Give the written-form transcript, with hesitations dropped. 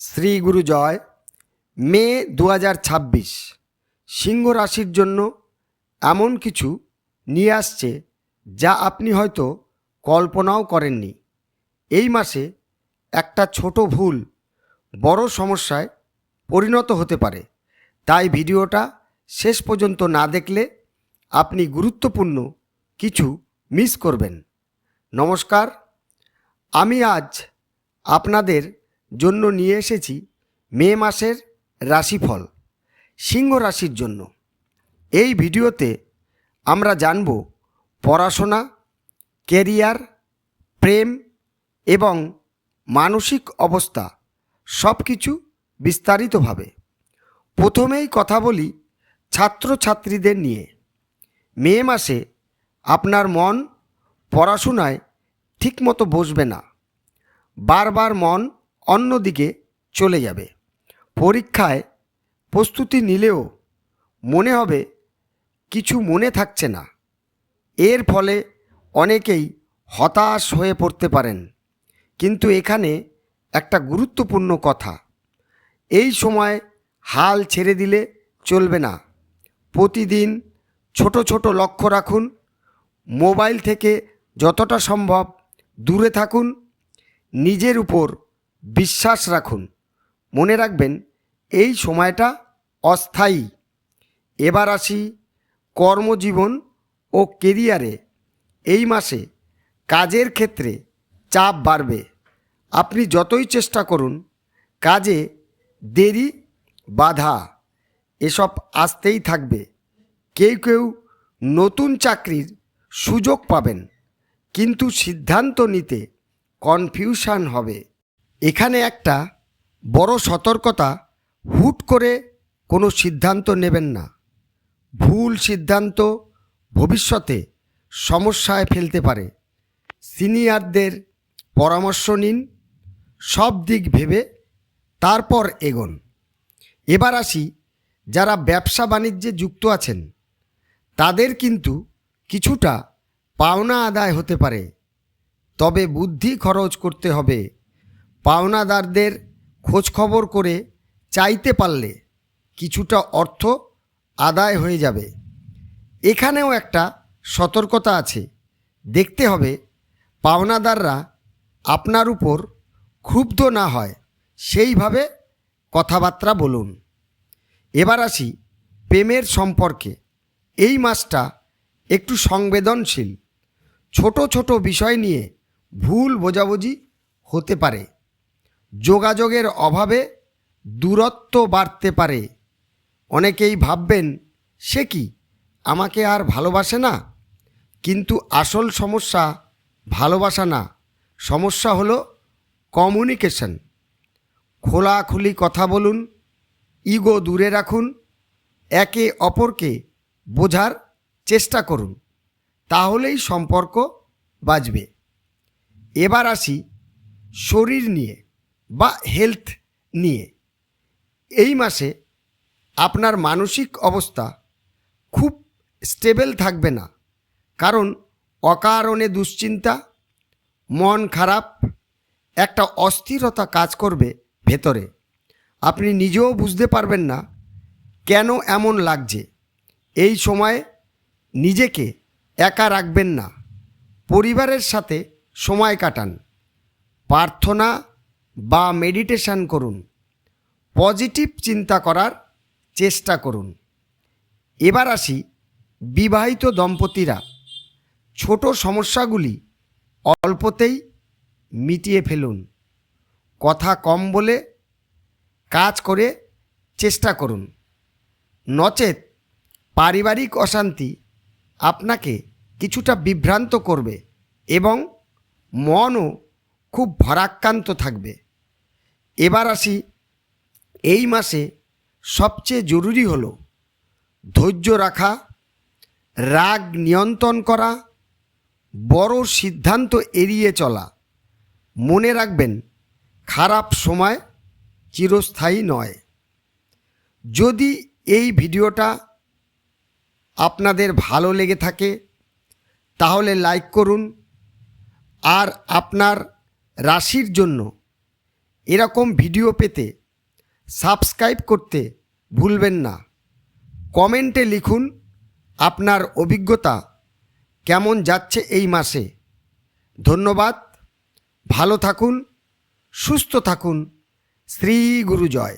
শ্রী গুরু জয়। মে 2026 সিংহ রাশির জন্য এমন কিছু নিয়ে আসছে যা আপনি হয়তো কল্পনাও করেননি। এই মাসে একটা ছোট ভুল বড় সমস্যায় পরিণত হতে পারে, তাই ভিডিওটা শেষ পর্যন্ত না দেখলে আপনি গুরুত্বপূর্ণ কিছু মিস করবেন। নমস্কার, আমি আজ আপনাদের জন্য নিয়ে এসেছি মে মাসের রাশিফল সিংহ রাশির জন্য। এই ভিডিওতে আমরা জানব পড়াশোনা, ক্যারিয়ার, প্রেম এবং মানসিক অবস্থা সব কিছু বিস্তারিতভাবে। প্রথমেই কথা বলি ছাত্রছাত্রীদের নিয়ে। মে মাসে আপনার মন পড়াশোনায় ঠিকমতো বসবে না, বারবার মন অন্যদিকে চলে যাবে। পরীক্ষায় প্রস্তুতি নিলেও মনে হবে কিছু মনে থাকছে না। এর ফলে অনেকেই হতাশ হয়ে পড়তে পারেন। কিন্তু এখানে একটা গুরুত্বপূর্ণ কথা, এই সময় হাল ছেড়ে দিলে চলবে না। প্রতিদিন ছোট ছোট লক্ষ্য রাখুন, মোবাইল থেকে যতটা সম্ভব দূরে থাকুন, নিজের উপর বিশ্বাস রাখুন। মনে রাখবেন এই সময়টা অস্থায়ী। এবার আসি কর্মজীবন ও কেরিয়ারে। এই মাসে কাজের ক্ষেত্রে চাপ বাড়বে। আপনি যতই চেষ্টা করুন, কাজে দেরি, বাধা এসব আসতেই থাকবে। কেউ কেউ নতুন চাকরির সুযোগ পাবেন, কিন্তু সিদ্ধান্ত নিতে কনফিউশন হবে। এখানে একটা বড় সতর্কতা, হুট করে কোনো সিদ্ধান্ত নেবেন না। ভুল সিদ্ধান্ত ভবিষ্যতে সমস্যায় ফেলতে পারে। সিনিয়রদের পরামর্শ নিন, সব দিক ভেবে তারপর এগোন। এবার আসি যারা ব্যবসা বাণিজ্যে যুক্ত আছেন, তাদের কিন্তু কিছুটা পাওনা আদায় হতে পারে, তবে বুদ্ধি খরচ করতে হবে। পাওনাদারদের খোঁজখবর করে চাইতে পারলে কিছুটা অর্থ আদায় হয়ে যাবে। এখানেও একটা সতর্কতা আছে, দেখতে হবে পাওনাদাররা আপনার উপর ক্ষুব্ধ না হয়, সেইভাবে কথাবার্তা বলুন। এবার আসি প্রেমের সম্পর্কে। এই মাসটা একটু সংবেদনশীল। ছোট ছোট বিষয় নিয়ে ভুল বোঝাবুঝি হতে পারে। যোগাযোগের অভাবে দূরত্ব বাড়তে পারে। অনেকেই ভাববেন সে কি আমাকে আর ভালোবাসে না, কিন্তু আসল সমস্যা ভালোবাসা না, সমস্যা হলো কমিউনিকেশন। খোলাখুলি কথা বলুন, ইগো দূরে রাখুন, একে অপরকে বোঝার চেষ্টা করুন, তাহলেই সম্পর্ক বাঁচবে। এবার আসি শরীর নিয়ে বা হেলথ নিয়ে। এই মাসে আপনার মানসিক অবস্থা খুব স্টেবল থাকবে না, কারণ অকারণে দুশ্চিন্তা, মন খারাপ, একটা অস্থিরতা কাজ করবে ভেতরে। আপনি নিজেও বুঝতে পারবেন না কেন এমন লাগছে। এই সময় নিজেকে একা রাখবেন না, পরিবারের সাথে সময় কাটান, প্রার্থনা বা মেডিটেশন করুন, পজিটিভ চিন্তা করার চেষ্টা করুন। এবার আসি বিবাহিত দম্পতিরা। ছোট সমস্যাগুলি অল্পতেই মিটিয়ে ফেলুন। কথা কম বলে কাজ করে চেষ্টা করুন, নচেত পারিবারিক অশান্তি আপনাকে কিছুটা বিভ্রান্ত করবে এবং মনও খুব ভারাক্রান্ত থাকবে। এবার আসি এই মাসে সবচেয়ে জরুরি হলো ধৈর্য রাখা, রাগ নিয়ন্ত্রণ করা, বড় সিদ্ধান্ত এড়িয়ে চলা। মনে রাখবেন খারাপ সময় চিরস্থায়ী নয়। যদি এই ভিডিওটা আপনাদের ভালো লেগে থাকে তাহলে লাইক করুন, আর আপনার রাশির জন্য এরকম ভিডিও পেতে সাবস্ক্রাইব করতে ভুলবেন না। কমেন্টে লিখুন আপনার অভিজ্ঞতা কেমন যাচ্ছে এই মাসে। ধন্যবাদ। ভালো থাকুন, সুস্থ থাকুন। শ্রী গুরু জয়।